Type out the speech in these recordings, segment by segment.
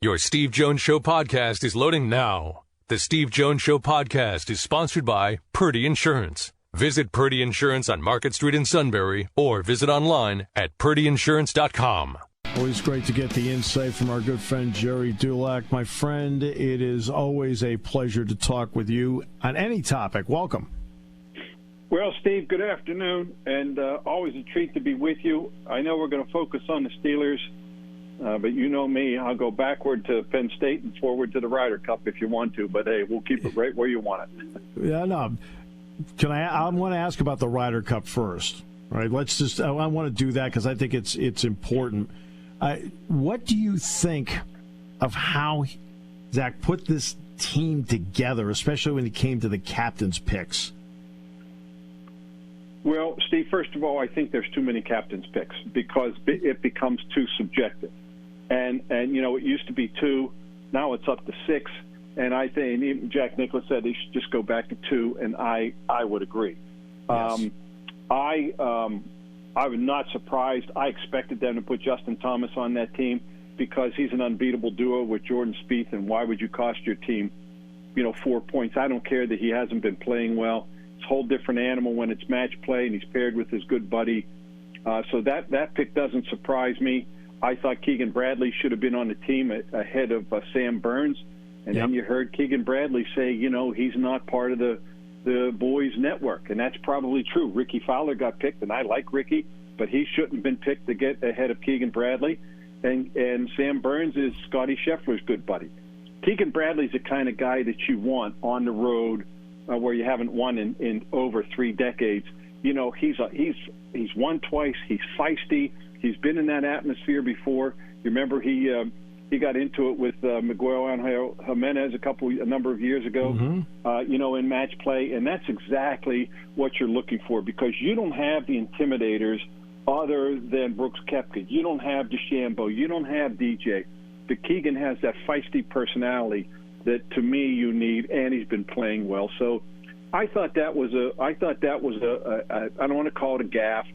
Your Steve Jones Show podcast is loading now. The Steve Jones Show podcast is sponsored by Purdy Insurance. Visit Purdy Insurance on Market Street in Sunbury or visit online at purdyinsurance.com. Always great to get the insight from our good friend Gerry Dulac. My friend, it is always a pleasure to talk with you on any topic. Welcome. Well, Steve, good afternoon, and always a treat to be with you. I know we're going to focus on the Steelers, but you know me. I'll go backward to Penn State and forward to the Ryder Cup if you want to, but hey, we'll keep it right where you want it. Yeah, no. I want to ask about the Ryder Cup first. All right, I want to do that because I think it's important. What do you think of how Zach put this team together, especially when it came to the captain's picks? Well, Steve, first of all, I think there's too many captain's picks because it becomes too subjective. And you know, it used to be 2, now it's up to 6. And I think even Jack Nicklaus said they should just go back to 2, and I would agree. Yes. I was not surprised. I expected them to put Justin Thomas on that team because he's an unbeatable duo with Jordan Spieth, and why would you cost your team, 4 points? I don't care that he hasn't been playing well. It's a whole different animal when it's match play and he's paired with his good buddy. So that pick doesn't surprise me. I thought Keegan Bradley should have been on the team ahead of Sam Burns. And then you heard Keegan Bradley say, he's not part of the boys' network. And that's probably true. Ricky Fowler got picked, and I like Ricky, but he shouldn't have been picked to get ahead of Keegan Bradley. And Sam Burns is Scotty Scheffler's good buddy. Keegan Bradley's the kind of guy that you want on the road where you haven't won in over 3 decades. He's won twice. He's feisty. He's been in that atmosphere before. You remember he got into it with Miguel Angel Jimenez a number of years ago, in match play, and that's exactly what you're looking for because you don't have the intimidators other than Brooks Koepka. You don't have DeChambeau. You don't have DJ. But Keegan has that feisty personality that, to me, you need, and he's been playing well. So I thought that was I don't want to call it a gaffe,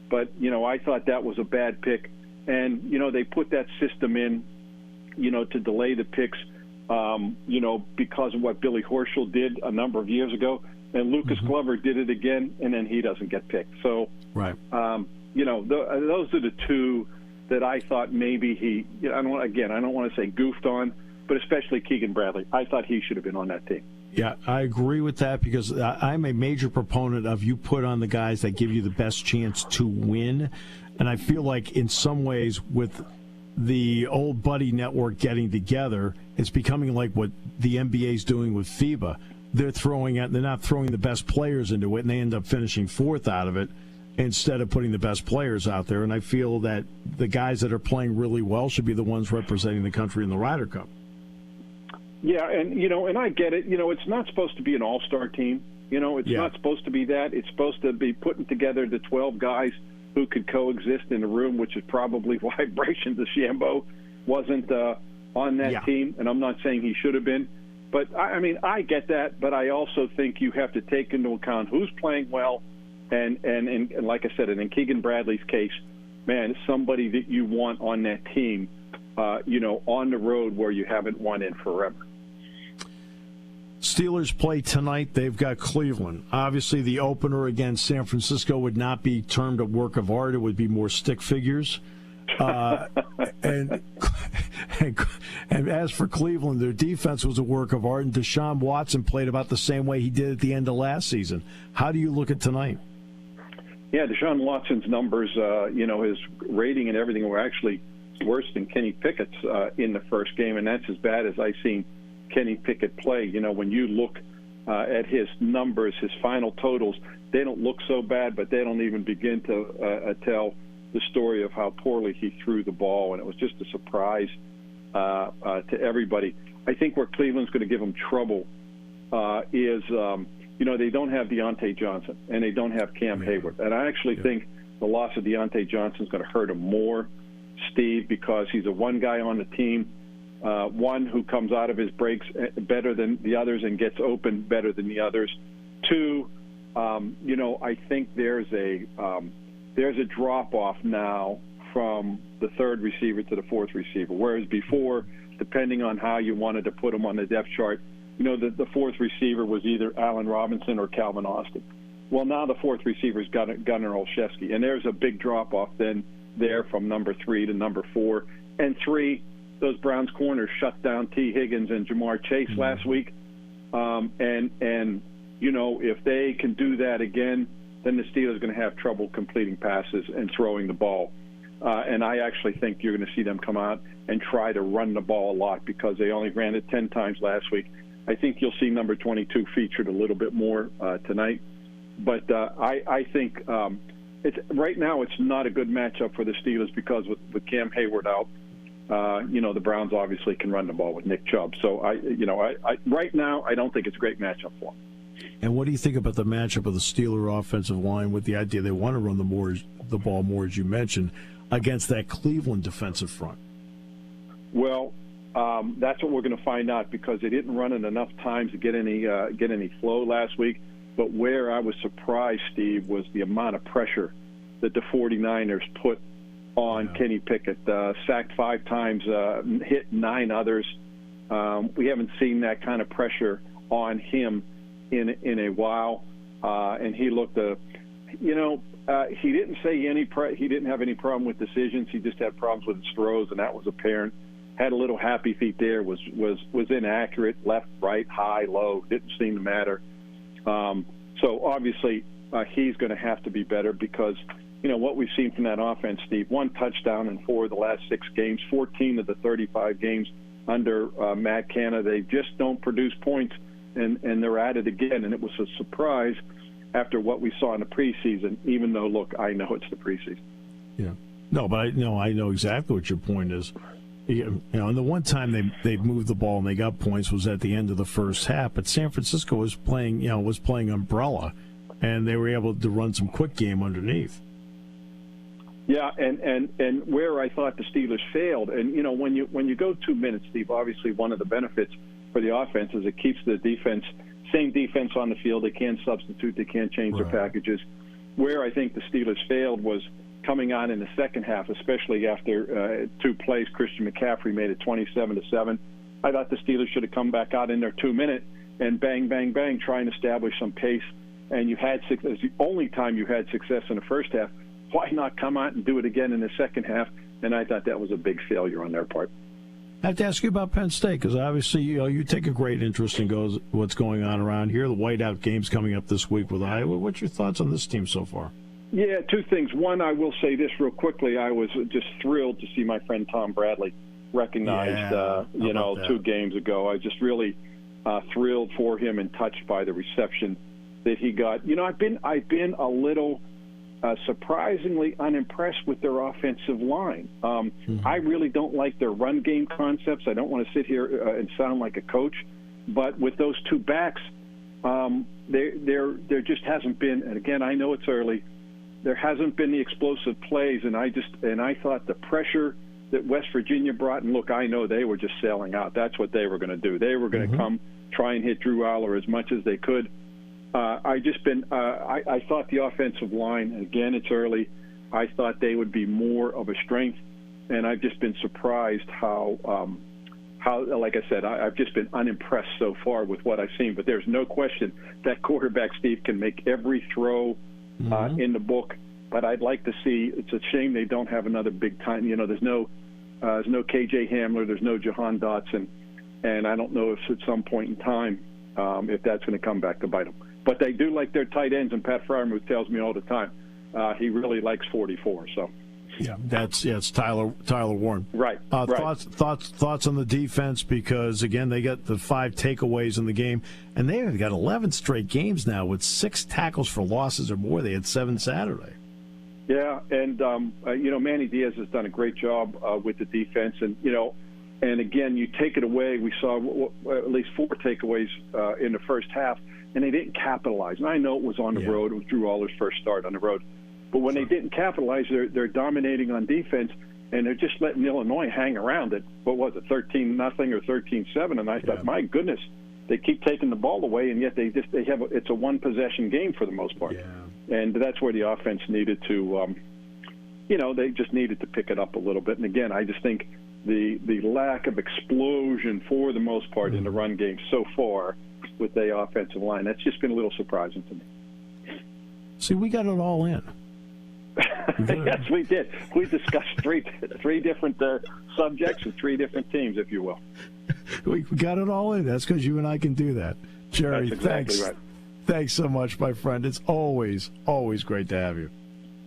but, I thought that was a bad pick. And, they put that system in, to delay the picks, because of what Billy Horschel did a number of years ago. And Lucas Glover did it again, and then he doesn't get picked. So, right. Those are the 2 that I thought maybe he, I don't want to say goofed on, but especially Keegan Bradley. I thought he should have been on that team. Yeah, I agree with that because I'm a major proponent of you put on the guys that give you the best chance to win. And I feel like in some ways with the old buddy network getting together, it's becoming like what the NBA is doing with FIBA. They're not throwing the best players into it, and they end up finishing 4th out of it instead of putting the best players out there. And I feel that the guys that are playing really well should be the ones representing the country in the Ryder Cup. Yeah, and I get it. It's not supposed to be an all-star team. It's not supposed to be that. It's supposed to be putting together the 12 guys who could coexist in the room, which is probably why Bryson DeChambeau wasn't on that team. And I'm not saying he should have been. But, I get that, but I also think you have to take into account who's playing well. And like I said, and in Keegan Bradley's case, man, it's somebody that you want on that team, on the road where you haven't won in forever. Steelers play tonight. They've got Cleveland. Obviously, the opener against San Francisco would not be termed a work of art. It would be more stick figures. And as for Cleveland, their defense was a work of art, and Deshaun Watson played about the same way he did at the end of last season. How do you look at tonight? Yeah, Deshaun Watson's numbers, his rating and everything were actually worse than Kenny Pickett's in the first game, and that's as bad as I've seen Kenny Pickett play. When you look at his numbers, his final totals, they don't look so bad, but they don't even begin to tell the story of how poorly he threw the ball, and it was just a surprise to everybody. I think where Cleveland's going to give them trouble is, they don't have Deontay Johnson, and they don't have Cam Hayward. And I actually think the loss of Deontay Johnson is going to hurt him more, Steve, because he's a one guy on the team, one who comes out of his breaks better than the others and gets open better than the others. 2, I think there's a drop-off now from the 3rd receiver to the 4th receiver, whereas before depending on how you wanted to put them on the depth chart. The fourth receiver was either Allen Robinson or Calvin Austin. Well, now the fourth receiver is Gunnar Olszewski, and there's a big drop-off then there from number 3 to number 4. And 3, those Browns corners shut down T. Higgins and Jamar Chase last week. If they can do that again, then the Steelers are going to have trouble completing passes and throwing the ball. And I actually think you're going to see them come out and try to run the ball a lot because they only ran it 10 times last week. I think you'll see number 22 featured a little bit more tonight. But I think right now it's not a good matchup for the Steelers because with Cam Hayward out, the Browns obviously can run the ball with Nick Chubb. So right now I don't think it's a great matchup for them. And what do you think about the matchup of the Steeler offensive line with the idea they want to run the ball more, as you mentioned, against that Cleveland defensive front? Well, that's what we're going to find out because they didn't run it enough times to get any flow last week. But where I was surprised, Steve, was the amount of pressure that the 49ers put on Kenny Pickett. Sacked 5 times, hit 9 others. We haven't seen that kind of pressure on him in a while, and he looked he didn't say he didn't have any problem with decisions. He just had problems with his throws, and that was apparent. Had a little happy feet there. Was inaccurate. Left, right, high, low. Didn't seem to matter. So obviously he's going to have to be better because what we've seen from that offense, Steve. 1 touchdown in 4 of the last 6 games. 14 of the 35 games under Matt Canada. They just don't produce points. And they're at it again, and it was a surprise after what we saw in the preseason, even though, look, I know it's the preseason. Yeah. No, but I know exactly what your point is. And the one time they moved the ball and they got points was at the end of the first half, but San Francisco was playing umbrella, and they were able to run some quick game underneath. Yeah, and where I thought the Steelers failed, and when you go 2 minutes, Steve, obviously one of the benefits for the offense is it keeps the same defense on the field. They can't substitute. They can't change their packages. Where I think the Steelers failed was coming on in the second half, especially after 2 plays. Christian McCaffrey made it 27-7. I thought the Steelers should have come back out in their 2 minute and bang, bang, bang, try and establish some pace. And you had success. The only time you had success in the first half. Why not come out and do it again in the second half? And I thought that was a big failure on their part. I have to ask you about Penn State because obviously you take a great interest in what's going on around here. The whiteout game's coming up this week with Iowa. What's your thoughts on this team so far? Yeah, 2 things. One, I will say this real quickly. I was just thrilled to see my friend Tom Bradley recognized, 2 games ago. I was just really thrilled for him and touched by the reception that he got. I've been a little surprisingly unimpressed with their offensive line. I really don't like their run game concepts. I don't want to sit here and sound like a coach, but with those 2 backs, there just hasn't been. And again, I know it's early. There hasn't been the explosive plays, and I thought the pressure that West Virginia brought. And look, I know they were just sailing out. That's what they were going to do. They were going to come try and hit Drew Aller as much as they could. I thought the offensive line, and again, it's early, I thought they would be more of a strength, and I've just been surprised how like I said, I've just been unimpressed so far with what I've seen. But there's no question that quarterback, Steve, can make every throw in the book. But I'd like to see, it's a shame they don't have another big time. There's no K.J. Hamler, there's no Jahan Dotson, and I don't know if at some point in time if that's going to come back to bite them. But they do like their tight ends, and Pat Fryermuth tells me all the time he really likes 44. So, it's Tyler Warren. Right. Thoughts on the defense because again they got the 5 takeaways in the game, and they've got 11 straight games now with 6 tackles for losses or more. They had 7 Saturday. Yeah, and Manny Diaz has done a great job with the defense, and and again you take it away. We saw at least 4 takeaways in the first half. And they didn't capitalize. And I know it was on the road. It was Drew Aller's first start on the road. But when they didn't capitalize, they're dominating on defense, and they're just letting Illinois hang around at, 13-0 or 13-7. And I thought, my goodness, they keep taking the ball away, and yet they have it's a one-possession game for the most part. Yeah. And that's where the offense needed to, they just needed to pick it up a little bit. And again, I just think the lack of explosion for the most part in the run game so far with the offensive line. That's just been a little surprising to me. See, we got it all in. Yes, we did. We discussed three different subjects with three different teams, if you will. We got it all in. That's because you and I can do that. Gerry, That's exactly thanks. Right. Thanks so much, my friend. It's always great to have you.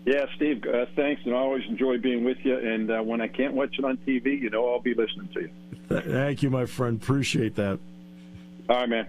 Yeah, Steve, thanks, and I always enjoy being with you. And when I can't watch it on TV, I'll be listening to you. Thank you, my friend. Appreciate that. All right, man.